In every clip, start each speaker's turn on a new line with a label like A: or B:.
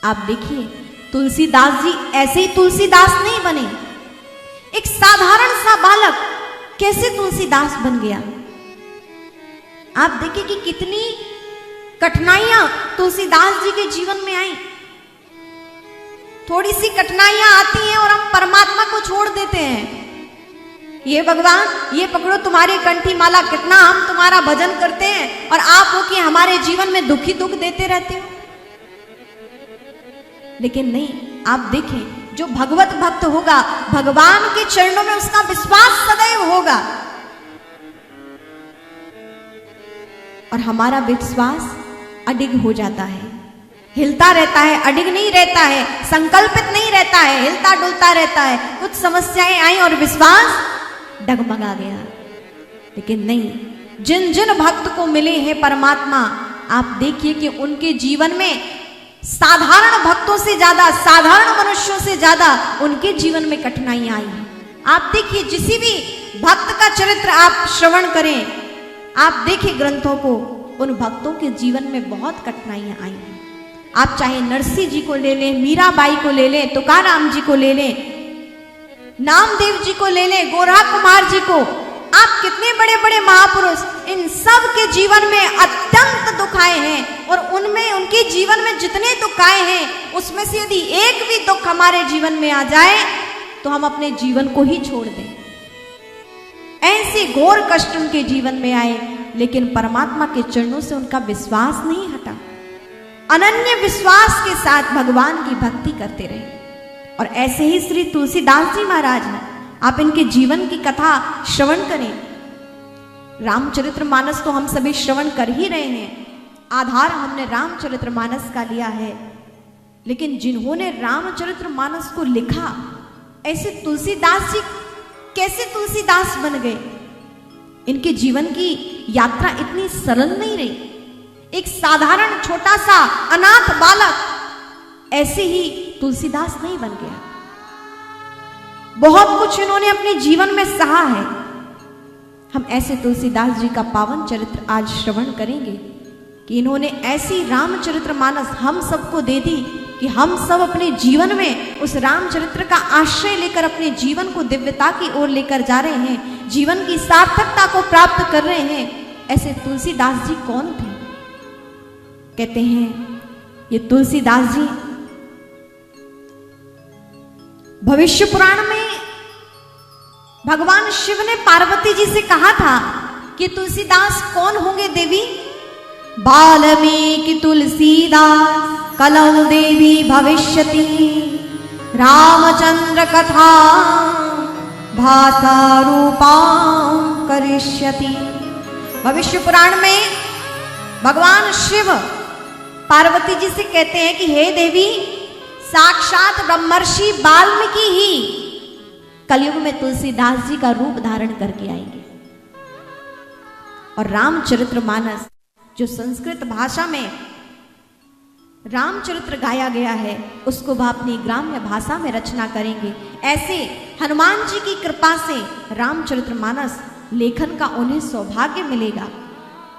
A: आप देखिए तुलसीदास जी ऐसे ही तुलसीदास नहीं बने। एक साधारण सा बालक कैसे तुलसीदास बन गया। आप देखिए कि कितनी कठिनाइयां तुलसीदास जी के जीवन में आई। थोड़ी सी कठिनाइयां आती हैं और हम परमात्मा को छोड़ देते हैं। ये भगवान ये पकड़ो तुम्हारी कंठी माला, कितना हम तुम्हारा भजन करते हैं और आप हो कि हमारे जीवन में दुख ही दुख देते रहते हो। लेकिन नहीं, आप देखें जो भगवत भक्त होगा भगवान के चरणों में उसका विश्वास सदैव होगा और हमारा विश्वास अडिग हो जाता है, हिलता रहता है, अडिग नहीं रहता है, संकल्पित नहीं रहता है, हिलता डुलता रहता है। कुछ समस्याएं आई और विश्वास डगमगा गया। लेकिन नहीं, जिन जिन भक्त को मिले हैं परमात्मा, आप देखिए कि उनके जीवन में साधारण भक्तों से ज्यादा, साधारण मनुष्यों से ज्यादा उनके जीवन में कठिनाइयां आई हैं। आप देखिए जिसी भी भक्त का चरित्र आप श्रवण करें, आप देखिए ग्रंथों को, उन भक्तों के जीवन में बहुत कठिनाइयां आई हैं। आप चाहे नरसिंह जी को ले लें, मीराबाई को ले लें, तुकाराम जी को ले लें, नामदेव जी को ले लें, गोरहा कुमार जी को, आप कितने बड़े बड़े महापुरुष, इन सब के जीवन में अत्यंत दुख आए हैं और उनमें उनके जीवन में जितने दुख आए हैं उसमें से यदि एक भी दुख हमारे जीवन में आ जाए तो हम अपने जीवन को ही छोड़ दें। ऐसे घोर कष्ट उनके जीवन में आए, लेकिन परमात्मा के चरणों से उनका विश्वास नहीं हटा। अनन्य विश्वास के साथ भगवान की भक्ति करते रहे। और ऐसे ही श्री तुलसीदास जी महाराज हैं, आप इनके जीवन की कथा श्रवण करें। रामचरितमानस तो हम सभी श्रवण कर ही रहे हैं, आधार हमने रामचरितमानस का लिया है। लेकिन जिन्होंने रामचरितमानस को लिखा, ऐसे तुलसीदास जी कैसे तुलसीदास बन गए। इनके जीवन की यात्रा इतनी सरल नहीं रही। एक साधारण छोटा सा अनाथ बालक ऐसे ही तुलसीदास नहीं बन गया। बहुत कुछ इन्होंने अपने जीवन में सहा है। हम ऐसे तुलसीदास जी का पावन चरित्र आज श्रवण करेंगे कि इन्होंने ऐसी रामचरितमानस हम सबको दे दी कि हम सब अपने जीवन में उस रामचरित्र का आश्रय लेकर अपने जीवन को दिव्यता की ओर लेकर जा रहे हैं, जीवन की सार्थकता को प्राप्त कर रहे हैं। ऐसे तुलसीदास जी कौन थे? कहते हैं ये तुलसीदास जी भविष्य पुराण में भगवान शिव ने पार्वती जी से कहा था कि तुलसीदास कौन होंगे देवी? बाल्मीकि तुलसीदास कलौ देवी भविष्यति, रामचंद्र कथा भाषा रूपां करिष्यति। भविष्य पुराण में भगवान शिव पार्वती जी से कहते हैं कि हे देवी, साक्षात ब्रह्मर्षि वाल्मीकि ही कलयुग में तुलसीदास जी का रूप धारण करके आएंगे। और रामचरितमानस जो संस्कृत भाषा में रामचरित्र गाया गया है, उसको वह अपनी ग्राम्य भाषा में रचना करेंगे। ऐसे हनुमान जी की कृपा से रामचरितमानस लेखन का उन्हें सौभाग्य मिलेगा।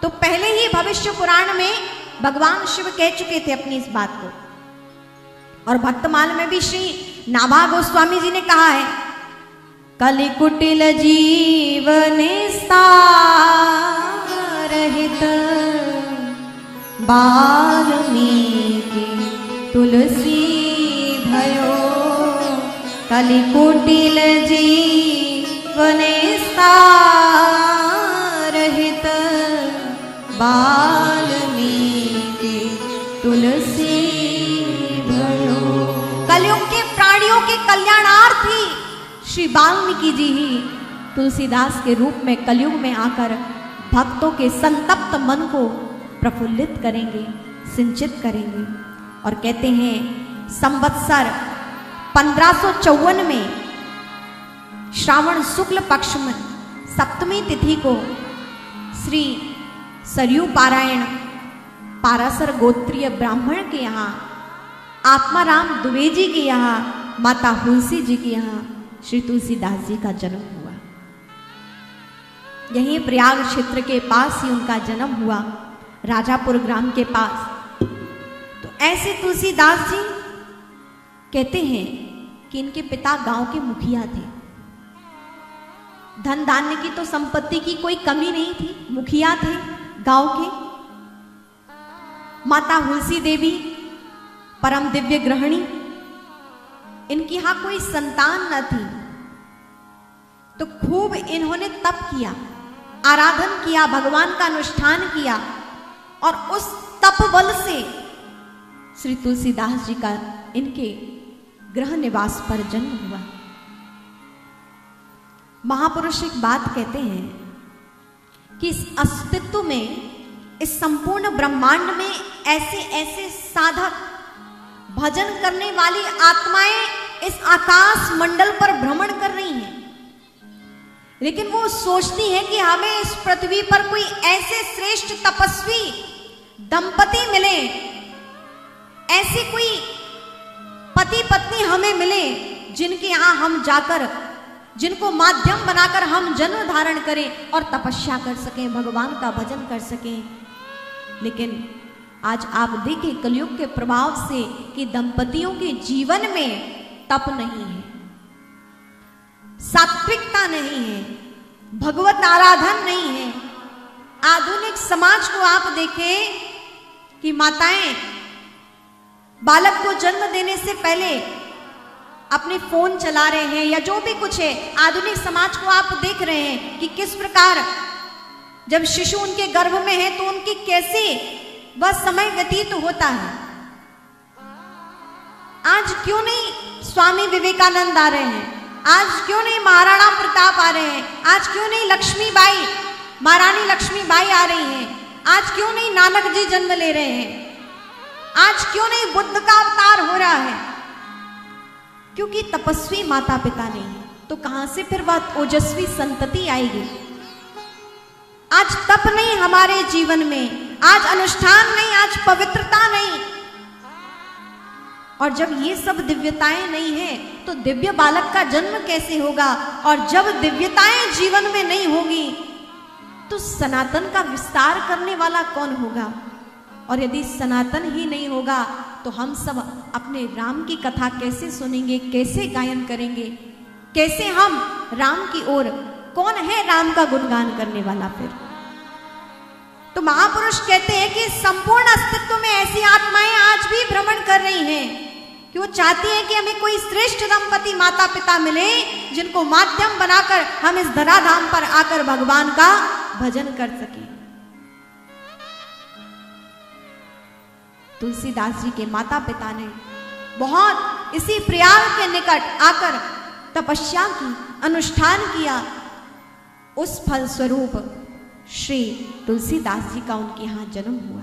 A: तो पहले ही भविष्य पुराण में भगवान शिव कह चुके थे अपनी इस बात को। और भक्तमाल में भी श्री नाभा गोस्वामी जी ने कहा है, कलि कुटिल जीवन रहित वाल्मीकि तुलसी भयो। कलि कुटिल जीवन रहित वाल्मीकि तुलसी भयो। कलयुग के प्राणियों के कल्याणार्थी श्री वाल्मीकि जी ही तुलसीदास के रूप में कलयुग में आकर भक्तों के संतप्त मन को प्रफुल्लित करेंगे, सिंचित करेंगे। और कहते हैं संवत्सर 1554 में श्रावण शुक्ल पक्ष में सप्तमी तिथि को श्री सरयू पारायण पारासर गोत्रीय ब्राह्मण के यहाँ, आत्माराम दुबे जी के यहाँ, माता हुलसी जी के यहाँ श्री तुलसीदास जी का जन्म हुआ। यहीं प्रयाग क्षेत्र के पास ही उनका जन्म हुआ, राजापुर ग्राम के पास। तो ऐसे तुलसीदास जी कहते हैं कि इनके पिता गांव के मुखिया थे। धन धान्य की तो संपत्ति की कोई कमी नहीं थी, मुखिया थे गांव के। माता हुलसी देवी परम दिव्य गृहिणी, इनकी यहां कोई संतान न थी, तो खूब इन्होंने तप किया, आराधन किया, भगवान का अनुष्ठान किया, और उस तप बल से श्री तुलसीदास जी का इनके गृह निवास पर जन्म हुआ। महापुरुष एक बात कहते हैं कि इस अस्तित्व में, इस संपूर्ण ब्रह्मांड में ऐसे ऐसे साधक, भजन करने वाली आत्माएं इस आकाश मंडल पर भ्रमण कर रही हैं, लेकिन वो सोचती हैं कि हमें इस पृथ्वी पर कोई ऐसे श्रेष्ठ तपस्वी दंपति मिले, ऐसे कोई पति पत्नी हमें मिले जिनके यहां हम जाकर, जिनको माध्यम बनाकर हम जन्म धारण करें और तपस्या कर सकें, भगवान का भजन कर सकें। लेकिन आज आप देखें कलयुग के प्रभाव से कि दंपतियों के जीवन में तप नहीं है, सात्विकता नहीं है, भगवत आराधन नहीं है। आधुनिक समाज को आप देखें कि माताएं बालक को जन्म देने से पहले अपने फोन चला रहे हैं या जो भी कुछ है, आधुनिक समाज को आप देख रहे हैं कि किस प्रकार जब शिशु उनके गर्भ में है तो उनकी कैसे वह समय व्यतीत होता है। आज क्यों नहीं स्वामी विवेकानंद आ रहे हैं, आज क्यों नहीं महाराणा प्रताप आ रहे हैं, आज क्यों नहीं लक्ष्मीबाई, महारानी लक्ष्मीबाई आ रही हैं, आज क्यों नहीं नानक जी जन्म ले रहे हैं, आज क्यों नहीं बुद्ध का अवतार हो रहा है? क्योंकि तपस्वी माता पिता नहीं है, तो कहां से फिर वह ओजस्वी संतति आएगी? आज तप नहीं हमारे जीवन में, आज अनुष्ठान नहीं, आज पवित्रता नहीं, और जब ये सब दिव्यताएं नहीं है तो दिव्य बालक का जन्म कैसे होगा? और जब दिव्यताएं जीवन में नहीं होगी तो सनातन का विस्तार करने वाला कौन होगा? और यदि सनातन ही नहीं होगा तो हम सब अपने राम की कथा कैसे सुनेंगे, कैसे गायन करेंगे, कैसे हम राम की ओर, कौन है राम का गुणगान करने वाला फिर? तो महापुरुष कहते हैं कि संपूर्ण अस्तित्व में ऐसी आत्माएं आज भी भ्रमण कर रही हैं कि वो चाहती हैं कि हमें कोई श्रेष्ठ दंपति माता पिता मिले जिनको माध्यम बनाकर हम इस धराधाम पर आकर भगवान का भजन कर सकें। तुलसीदास जी के माता पिता ने बहुत इसी प्रयाग के निकट आकर तपस्या की, अनुष्ठान किया, उस फल स्वरूप श्री तुलसीदास जी का उनके यहां जन्म हुआ।